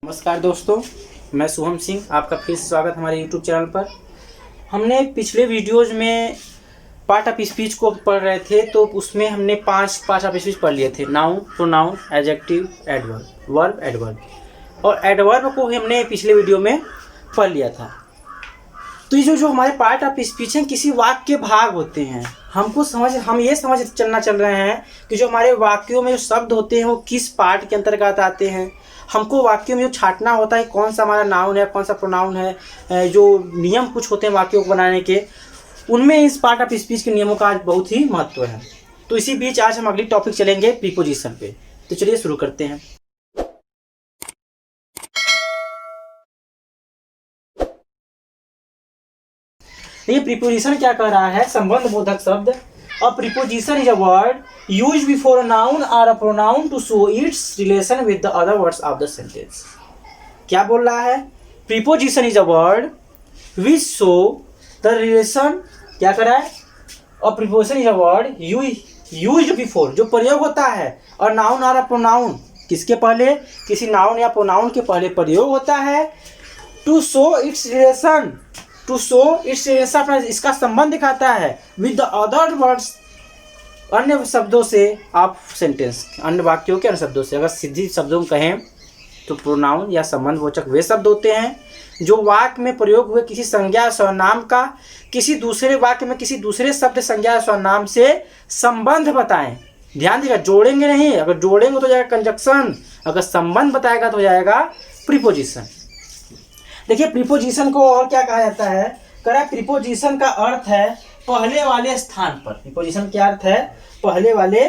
नमस्कार दोस्तों, मैं शुभम सिंह, आपका फिर से स्वागत हमारे YouTube चैनल पर। हमने पिछले वीडियोज़ में पार्ट ऑफ स्पीच को पढ़ रहे थे, तो उसमें हमने पांच पार्ट ऑफ स्पीच पढ़ लिए थे। Noun, pronoun, adjective, adverb, verb, adverb. और एडवर्ब को हमने पिछले वीडियो में पढ़ लिया था। तो ये जो हमारे पार्ट ऑफ स्पीच हैं, किसी वाक्य के भाग होते हैं। हम ये समझ चल रहे हैं कि जो हमारे वाक्यों में जो शब्द होते हैं वो किस पार्ट के अंतर्गत आते हैं। हमको वाक्यों में जो छांटना होता है कौन सा हमारा नाउन है, कौन सा प्रोनाउन है, जो नियम कुछ होते हैं वाक्यों को बनाने के, उनमें इस पार्ट ऑफ स्पीच के नियमों का आज बहुत ही महत्व है। तो इसी बीच आज हम अगली टॉपिक चलेंगे प्रीपोजिशन पे। तो चलिए शुरू करते हैं। ये प्रीपोजिशन क्या कह रहा है? संबंध बोधक शब्द। A preposition is a word used before a noun or a pronoun to show its relation with the other words of the sentence. क्या बोल रहा है? Preposition is a word which show the relation। क्या कर रहा है? A preposition is a word used before, जो प्रयोग होता है, और noun और a pronoun किसके पहले? किसी noun या pronoun के पहले प्रयोग होता है। To show its relation, to show its relation, इसका संबंध दिखाता है विद द अदर वर्ड्स, अन्य शब्दों से आप सेंटेंस, अन्य वाक्यों के अन्य शब्दों से। अगर सीधी शब्दों में कहें तो प्रोनाउन या संबंधवाचक वे शब्द होते हैं जो वाक्य में प्रयोग हुए किसी संज्ञा या सर्वनाम का किसी दूसरे वाक्य में किसी दूसरे शब्द, संज्ञा या सर्वनाम से संबंध बताएं। ध्यान दीजिएगा, जोड़ेंगे नहीं। अगर जोड़ेंगे तो जाएगा कंजक्शन, अगर संबंध बताएगा तो जाएगा प्रीपोजिशन। देखिए प्रीपोजिशन को और क्या कहा जाता है? करा प्रीपोजिशन का अर्थ है पहले वाले स्थान पर। प्रीपोजिशन क्या अर्थ है? पहले वाले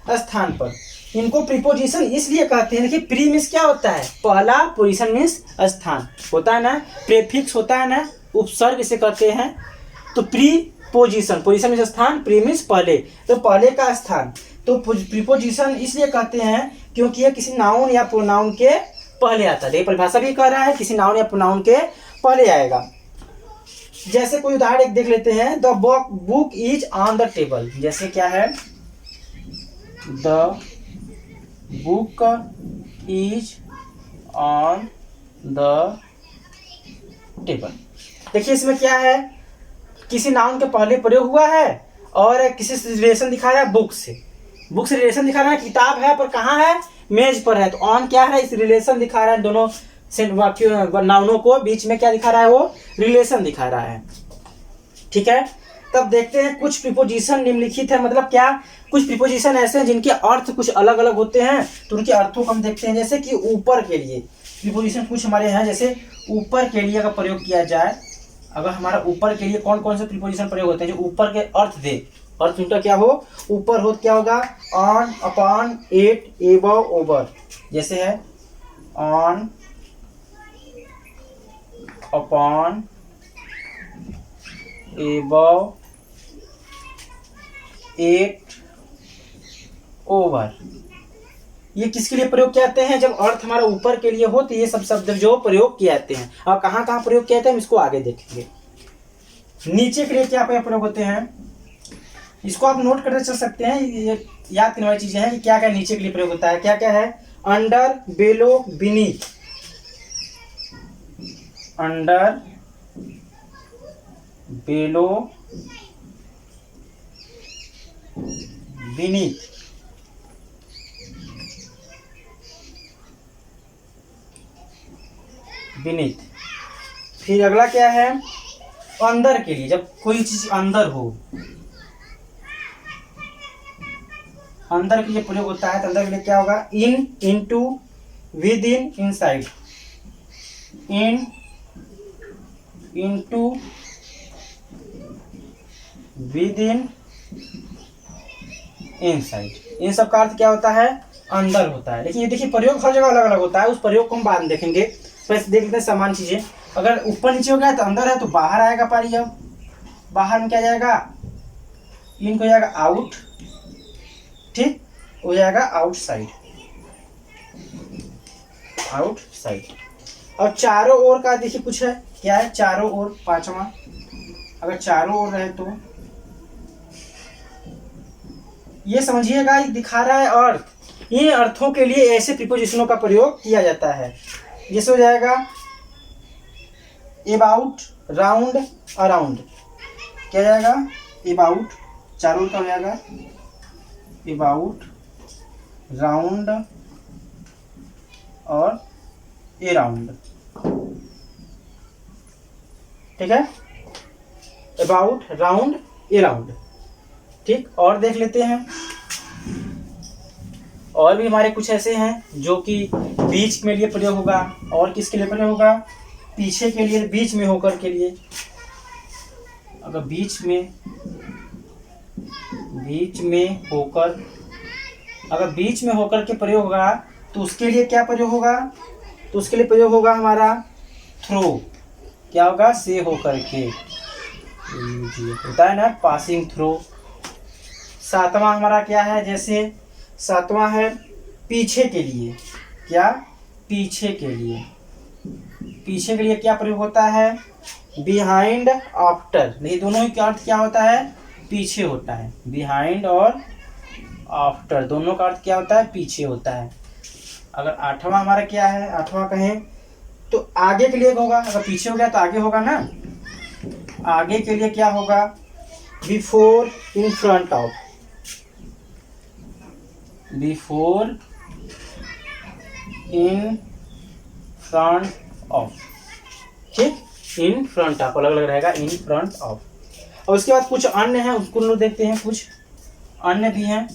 स्थान पर। इनको प्रीपोजिशन इसलिए कहते हैं। देखिए प्री मीन्स क्या होता है? पहला, पोजिशन मीन्स स्थान होता है ना, प्रीफिक्स होता है ना, उपसर्ग इसे कहते हैं। तो प्रीपोजिशन, पोजिशन मीन्स स्थान, प्री मीन्स पहले, तो पहले का स्थान। तो प्रीपोजिशन इसलिए कहते हैं क्योंकि यह किसी नाउन या प्रोनाउन के पहले आता है। परिभाषा भी कह रहा है किसी नाउन या प्रोनाउन के पहले आएगा। जैसे कोई उदाहरण एक देख लेते हैं। The book is on the table. जैसे क्या है? The book is on the table. देखिए इसमें क्या है? किसी नाउन के पहले प्रयोग हुआ है और किसी से रिलेशन दिखाया है बुक से। बुक से रिलेशन दिखा रहा है, किताब है पर कहाँ है? मेज पर है। तो ऑन क्या है? इस रिलेशन दिखा रहा है, दोनों वाक्यों नाउनों को बीच में क्या दिखा रहा है? वो रिलेशन दिखा रहा है। ठीक है, तब देखते हैं कुछ प्रीपोजिशन निम्नलिखित है। मतलब क्या? कुछ प्रीपोजिशन ऐसे हैं जिनके अर्थ कुछ अलग अलग होते हैं, तो उनके अर्थों को हम देखते हैं। जैसे कि ऊपर के लिए प्रीपोजिशन कुछ हमारे हैं। जैसे ऊपर के लिए अगर प्रयोग किया जाए, अगर हमारा ऊपर के लिए कौन कौन से प्रीपोजिशन प्रयोग होते हैं जो ऊपर के अर्थ दे? अर्थ उनका क्या हो? ऊपर हो क्या होगा? On, upon, at, above, over. जैसे है on, upon, above, at, over. ये किसके लिए प्रयोग किए जाते हैं? जब अर्थ हमारा ऊपर के लिए हो तो ये सब शब्द जो प्रयोग किए जाते हैं। और कहाँ कहाँ प्रयोग किए जाते हैं हम इसको आगे देखेंगे। नीचे के लिए क्या प्रयोग होते हैं इसको आप नोट करते चल सकते हैं। ये याद करने वाली चीजें हैं कि क्या क्या नीचे के लिए प्रयोग होता है। क्या क्या है? अंडर, बेलो, बीनीथ। अंडर, बेलो, बीनीथ। बीनीथ। फिर अगला क्या है? अंदर के लिए, जब कोई चीज अंदर हो, अंदर के लिए प्रयोग होता है। तो अंदर के लिए क्या होगा? In, into, with in, inside. In, into, with in, inside. इन सब का अर्थ क्या होता है? अंदर होता है। लेकिन ये देखिए प्रयोग हर जगह अलग अलग होता है, उस प्रयोग को हम बाद में देखेंगे। वैसे देख लेते हैं समान चीजें। अगर ऊपर नीचे हो गया तो अंदर है तो बाहर आएगा पारी। अब बाहर में क्या जाएगा? इन को जाएगा आउट, ठीक, हो जाएगा आउटसाइड। आउटसाइड। और चारों ओर का देखिए कुछ है। क्या है? चारों ओर, पांचवा। अगर चारों ओर रहे तो ये समझिएगा, दिखा रहा है अर्थ। इन अर्थों के लिए ऐसे प्रीपोजिशनों का प्रयोग किया जाता है। जैसे हो जाएगा अबाउट, राउंड, अराउंड। क्या जाएगा? अबाउट, चारों का हो जाएगा अबाउट, राउंड और ए राउंड। ठीक है, अबाउट, राउंड, ए राउंड। ठीक, और देख लेते हैं। और भी हमारे कुछ ऐसे हैं जो कि बीच में लिए प्रयोग होगा। और किसके लिए प्रयोग होगा? पीछे के लिए, बीच में होकर के लिए। अगर बीच में होकर, अगर बीच में होकर के प्रयोग होगा तो उसके लिए क्या प्रयोग होगा? तो उसके लिए प्रयोग होगा हमारा थ्रो। क्या होगा? से होकर के होता है ना, पासिंग थ्रो। सातवां हमारा क्या है? जैसे सातवां है पीछे के लिए। क्या? पीछे के लिए। पीछे के लिए क्या प्रयोग होता है? Behind, after. नहीं, दोनों ही का अर्थ क्या होता है? पीछे होता है। बिहाइंड और आफ्टर दोनों का अर्थ क्या होता है? पीछे होता है। अगर आठवां हमारा क्या है? आठवां कहें तो आगे के लिए होगा। अगर पीछे हो गया तो आगे होगा ना। आगे के लिए क्या होगा? Before, in front of. Before, in front of. ठीक, इन फ्रंट ऑफ अलग अलग रहेगा, इन फ्रंट ऑफ। और उसके बाद कुछ अन्य हैं, उसको लोग देखते हैं। कुछ अन्य भी हैं,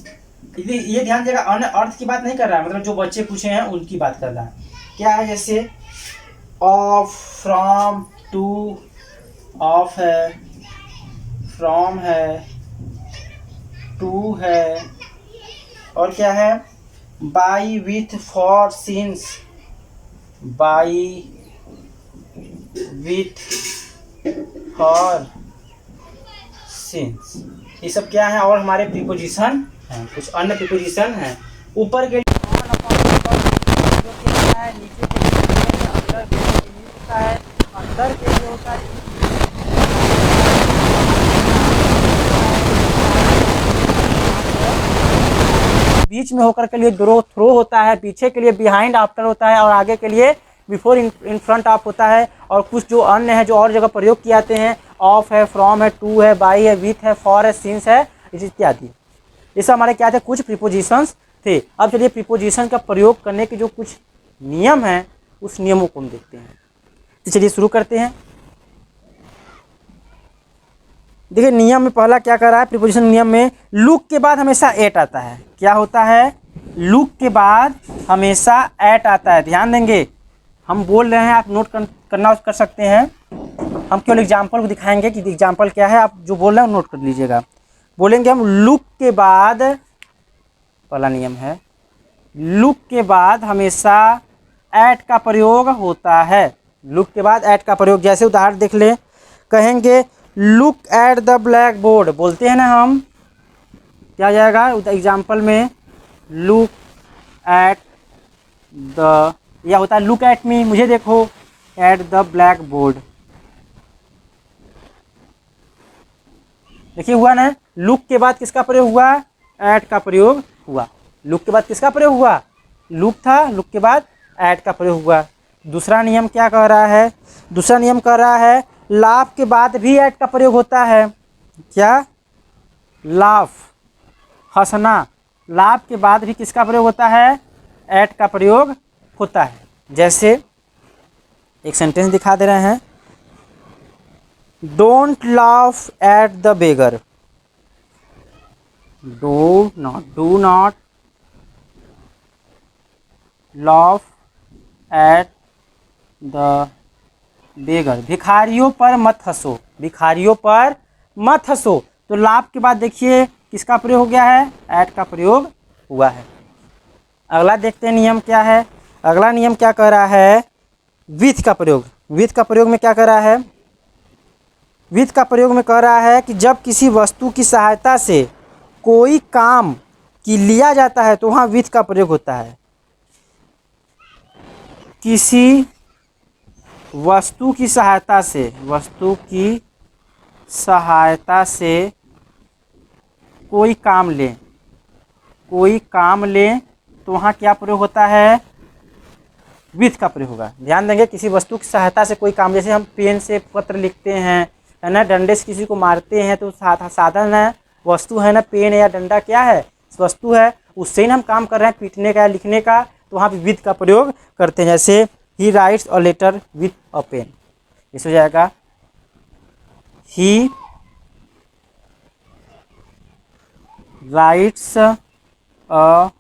ये ध्यान देगा। अन्य अर्थ की बात नहीं कर रहा है, मतलब जो बच्चे पूछे हैं उनकी बात कर रहा है। क्या है? जैसे ऑफ, फ्रॉम, टू। ऑफ है, फ्रॉम है, टू है, और क्या है? By, with, for, since. By, with, for, since. ये सब क्या है? और हमारे प्रीपोजिशन हैं। कुछ अन्य प्रीपोजिशन हैं। ऊपर के लिए ऑन, अपॉन, जो कि होता है। नीचे के लिए अंदर के लिए होता है। अंदर के लिए होता है। बीच में होकर के लिए थ्रो होता है। पीछे के लिए बिहाइंड, आफ्टर होता है। और आगे के लिए बिफोर, इन फ्रंट ऑफ होता है। और कुछ जो अन्य है जो और जगह प्रयोग किए जाते हैं, ऑफ है, फ्रॉम है, टू है, बाई है, विथ है, फॉर है, सिंस है, इत्यादि। ये सब हमारे क्या थे? कुछ प्रीपोजिशंस थे। अब चलिए प्रीपोजिशन का प्रयोग करने के जो कुछ नियम हैं उस नियमों को हम देखते हैं। तो चलिए शुरू करते हैं। देखिए नियम में पहला क्या कर रहा है? प्रीपोजिशन नियम में लुक के बाद हमेशा एट आता है। क्या होता है? लुक के बाद हमेशा एट आता है। ध्यान देंगे, हम बोल रहे हैं, आप नोट करना कर सकते हैं। हम केवल एग्जाम्पल को दिखाएंगे कि एग्जाम्पल क्या है। आप जो बोल रहे हैं नोट कर लीजिएगा। बोलेंगे हम लुक के बाद, पहला नियम है लुक के बाद हमेशा एट का प्रयोग होता है। लुक के बाद एट का प्रयोग, जैसे उदाहरण देख ले। कहेंगे look at the black board, बोलते हैं ना हम। क्या जाएगा एग्जाम्पल में? लुक एट द, या होता है लुक एट मी, मुझे देखो, एट द ब्लैक बोर्ड। देखिए हुआ ना, लुक के बाद किसका प्रयोग हुआ? एट का प्रयोग हुआ। लुक के बाद किसका प्रयोग हुआ? लुक था, लुक के बाद एट का प्रयोग हुआ। दूसरा नियम क्या कह रहा है? दूसरा नियम कह रहा है लाफ के बाद भी एट का प्रयोग होता है। क्या? लाफ, हंसना। लाफ के बाद भी किसका प्रयोग होता है? एट का प्रयोग होता है। जैसे एक सेंटेंस दिखा दे रहे हैं, don't laugh at the beggar. Do not laugh at the beggar. भिखारियों पर मत हंसो, भिखारियों पर मत हंसो। तो लाफ के बाद देखिए किसका प्रयोग हो गया है? एट का प्रयोग हुआ है। अगला देखते हैं नियम क्या है। अगला नियम क्या कह रहा है? विथ का प्रयोग। विथ का प्रयोग में क्या कह रहा है? विथ का प्रयोग में कह रहा है कि जब किसी वस्तु की सहायता से कोई काम की लिया जाता है तो वहाँ विथ का प्रयोग होता है। किसी वस्तु की सहायता से, वस्तु की सहायता से कोई काम ले, कोई काम ले तो वहाँ क्या प्रयोग होता है? विथ का प्रयोग होगा। ध्यान देंगे, किसी वस्तु की सहायता से कोई काम, जैसे हम पेन से पत्र लिखते हैं, है ना, डंडे से किसी को मारते हैं, तो साधन है, वस्तु है ना, पेन या डंडा क्या है, वस्तु है, उससे ही हम काम कर रहे हैं, पीटने का, लिखने का, तो वहाँ पे विथ का प्रयोग करते हैं। जैसे he writes a letter with a pen, इस हो जाएगा he writes a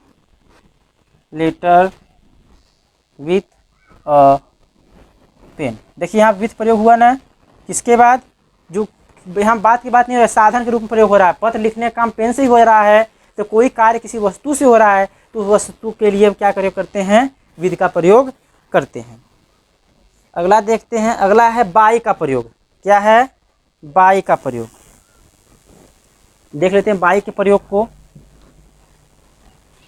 letter with a pen. देखिए यहाँ विथ प्रयोग हुआ ना, किसके बाद, जो यहाँ बात की बात नहीं हो रहा है, साधन के रूप में प्रयोग हो रहा है। पत्र लिखने का काम पेन से ही हो रहा है, तो कोई कार्य किसी वस्तु से हो रहा है, तो उस वस्तु के लिए क्या प्रयोग करते हैं, विथ का प्रयोग करते हैं। अगला देखते हैं, अगला है बाय का प्रयोग। क्या है, बाय का प्रयोग। देख लेते हैं बाय के प्रयोग को।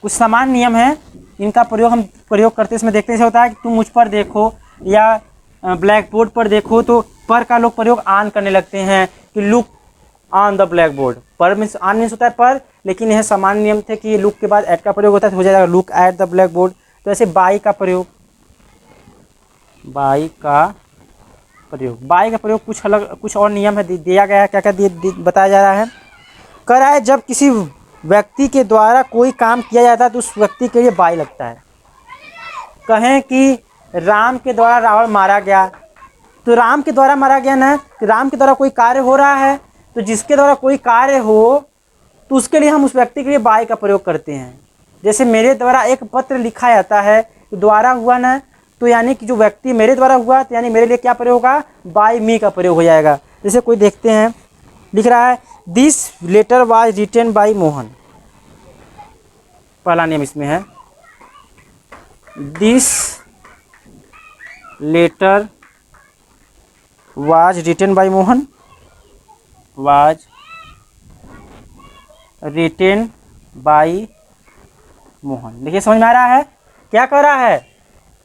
कुछ समान नियम है, इनका प्रयोग हम प्रयोग करते इसमें देखते हैं। होता है कि तुम मुझ पर देखो या ब्लैक बोर्ड पर देखो, तो पर का लोग प्रयोग ऑन करने लगते हैं कि look on the black board. पर मीन्स ऑन मीन्स होता है पर, लेकिन यह समान नियम थे कि लुक के बाद एट का प्रयोग होता है, तो हो जाएगा look at the black board. तो ऐसे बाय का प्रयोग, बाय का प्रयोग, बाय का प्रयोग कुछ अलग, कुछ और नियम है, दिया गया है। क्या क्या बताया जा रहा है, कर रहा है, जब किसी व्यक्ति के द्वारा कोई काम किया जाता है तो उस व्यक्ति के लिए बाय लगता है। कहें कि राम के द्वारा रावण मारा गया, तो राम के द्वारा मारा गया ना, राम के द्वारा कोई कार्य हो रहा है, तो जिसके द्वारा कोई कार्य हो तो उसके लिए हम उस व्यक्ति के लिए बाय का प्रयोग करते हैं। जैसे मेरे द्वारा एक पत्र लिखा जाता है, तो द्वारा हुआ ना, तो यानी कि जो व्यक्ति मेरे द्वारा हुआ, तो यानी मेरे लिए क्या प्रयोग होगा, बाय मी का प्रयोग हो जाएगा। जैसे कोई देखते हैं, लिख रहा है this letter was written by Mohan. पहला नियम इसमें है, this letter was written by Mohan, was written by Mohan. देखिए समझ में आ रहा है, क्या कह रहा है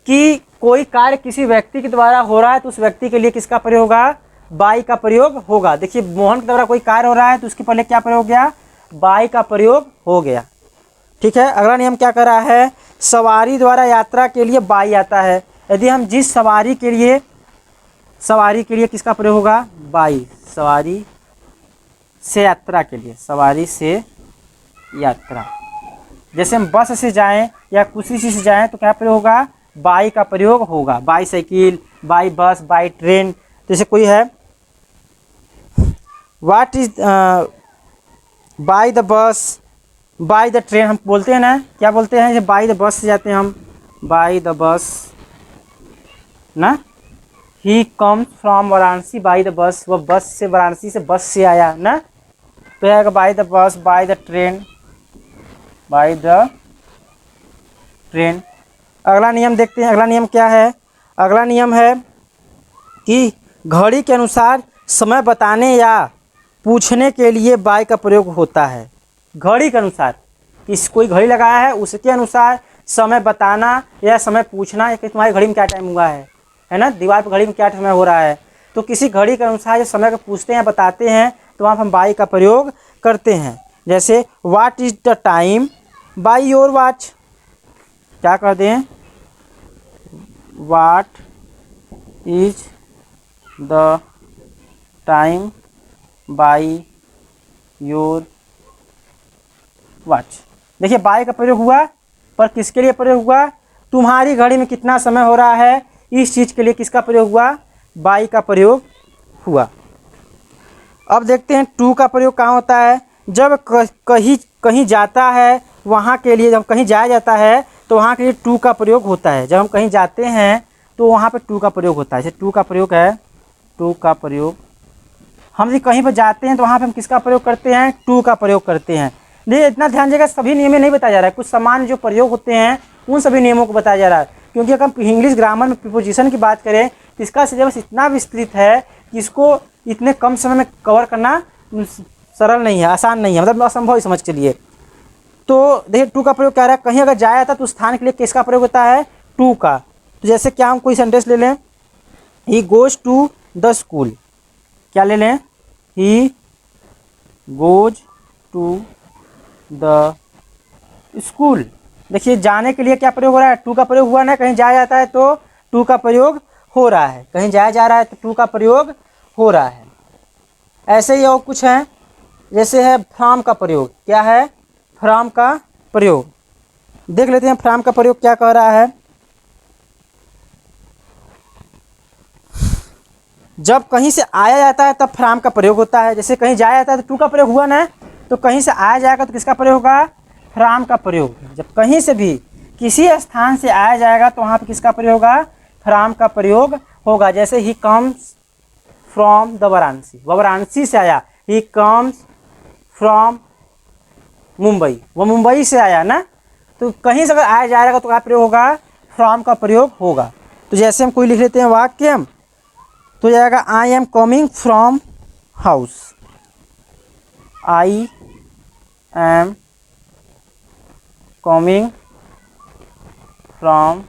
कि कोई कार्य किसी व्यक्ति के द्वारा हो रहा है, तो उस व्यक्ति के लिए किसका प्रयोग होगा, बाय का प्रयोग होगा। देखिए मोहन के द्वारा कोई कार्य हो रहा है, तो उसके पहले क्या प्रयोग हो गया, बाय का प्रयोग हो गया। ठीक है, अगला नियम क्या कर रहा है, सवारी द्वारा यात्रा के लिए बाय आता है। यदि हम जिस सवारी के लिए किसका प्रयोग होगा, बाय, सवारी से यात्रा के लिए, सवारी से यात्रा। जैसे हम बस से जाएं या किसी चीज़ से जाएं, तो क्या प्रयोग होगा, बाय का प्रयोग होगा। बाय साइकिल, बाय बस, बाय ट्रेन। जैसे कोई है, what is by the bus, by the train, हम बोलते हैं ना, क्या बोलते हैं, जब बाय द बस से जाते हैं हम, बाय द बस ना, he comes from Varanasi by the bus, वह बस से, वाराणसी से बस से आया ना, तो आएगा by the bus, by the train, by the train. अगला नियम देखते हैं, अगला नियम क्या है, अगला नियम है कि घड़ी के अनुसार समय बताने या पूछने के लिए बाय का प्रयोग होता है। घड़ी के अनुसार, किस कोई घड़ी लगाया है, उसके अनुसार समय बताना या समय पूछना कि तुम्हारी घड़ी में क्या टाइम हुआ है ना, दीवार पर घड़ी में क्या समय हो रहा है, तो किसी घड़ी के अनुसार जो समय को पूछते हैं, बताते हैं, तो वहाँ हम बाय का प्रयोग करते हैं। जैसे what is the time by your watch, क्या कर दें, what is the time by your watch. देखिए बाय का प्रयोग हुआ, पर किसके लिए प्रयोग हुआ, तुम्हारी घड़ी में कितना समय हो रहा है, इस चीज़ के लिए किसका प्रयोग हुआ, बाय का प्रयोग हुआ। अब देखते हैं टू का प्रयोग कहाँ होता है, जब कहीं जाता है, वहाँ के लिए, जब कहीं जाया जाता है तो वहाँ के लिए टू का प्रयोग होता है। जब हम कहीं जाते हैं तो वहाँ पे टू का प्रयोग होता है। जैसे टू का प्रयोग है, टू का प्रयोग, हम यदि कहीं पर जाते हैं तो वहाँ पे हम किसका प्रयोग करते हैं, टू का प्रयोग करते हैं। देखिए इतना ध्यान देगा, सभी नियम में नहीं बताया जा रहा है, कुछ सामान्य जो प्रयोग होते हैं उन सभी नियमों को बताया जा रहा है। क्योंकि अगर हम इंग्लिश ग्रामर में प्रीपोजिशन की बात करें तो इसका सिलेबस इतना विस्तृत है कि इसको इतने कम समय में कवर करना सरल नहीं है, आसान नहीं है, मतलब असंभव ही समझ के लिए। तो देखिए टू का प्रयोग क्या रहा है, कहीं अगर जाया था तो स्थान के लिए किसका प्रयोग होता है, टू का। तो जैसे क्या हम कोई सेंटेंस ले लें, he goes to the school, क्या ले लें, he goes to the school देखिए जाने के लिए क्या प्रयोग हो रहा है, टू का प्रयोग हुआ ना, कहीं जाया जाता है तो टू का प्रयोग हो रहा है, कहीं जाया जा रहा है तो टू का प्रयोग हो रहा है। ऐसे ही और कुछ हैं, जैसे है फ्रॉम का प्रयोग। क्या है? फ्रॉम का प्रयोग। देख लेते हैं फ्रॉम का प्रयोग क्या कह रहा है। जब कहीं से आया जाता है तब फ्रॉम का प्रयोग होता है। जैसे कहीं जाया जाता है तो टू का प्रयोग हुआ ना, तो कहीं से आया जाएगा तो किसका प्रयोग होगा? फ्रॉम का प्रयोग। जब कहीं से भी किसी स्थान से आया जाएगा तो वहाँ पे किसका प्रयोग होगा? फ्रॉम का प्रयोग होगा। जैसे he comes from the Varanasi, वह वाराणसी से आया। ही कम्स फ्रॉम मुंबई, वह मुंबई से आया ना। तो कहीं से अगर आया जाएगा तो क्या प्रयोग होगा? फ्रॉम का प्रयोग होगा। तो जैसे हम कोई लिख लेते हैं वाक्य, तो जाएगा I am coming from house. I am coming from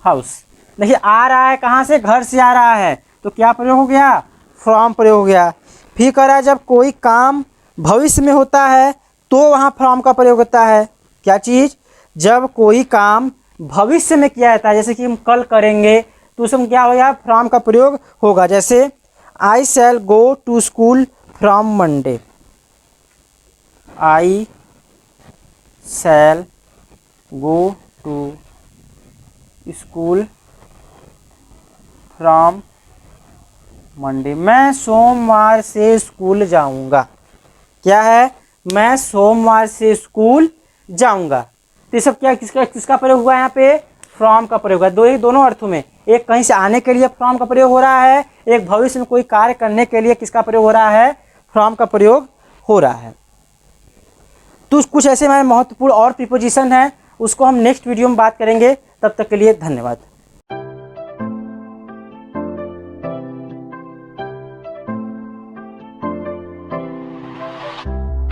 house. देखिए आ रहा है कहाँ से? घर से आ रहा है, तो क्या प्रयोग हो गया? फ्रॉम प्रयोग हो गया। फिर कह रहा है जब कोई काम भविष्य में होता है तो वहाँ फ्रॉम का प्रयोग होता है। क्या चीज़? जब कोई काम भविष्य में किया जाता है, जैसे कि हम कल करेंगे, तो उसमें क्या होगा? फ्रॉम का प्रयोग होगा। जैसे I shall go to school from Monday. I shall go to school from Monday. मैं सोमवार से स्कूल जाऊंगा। क्या है? मैं सोमवार से स्कूल जाऊंगा। तो ये सब क्या किसका प्रयोग हुआ है? यहाँ पे फ्रॉम का प्रयोग है। दोनों अर्थों में, एक कहीं से आने के लिए फ्रॉम का प्रयोग हो रहा है, एक भविष्य में कोई कार्य करने के लिए किसका प्रयोग हो रहा है? फ्रॉम का प्रयोग हो रहा है। तो कुछ ऐसे हमारे महत्वपूर्ण और प्रीपोजिशन हैं, उसको हम नेक्स्ट वीडियो में बात करेंगे। तब तक के लिए धन्यवाद।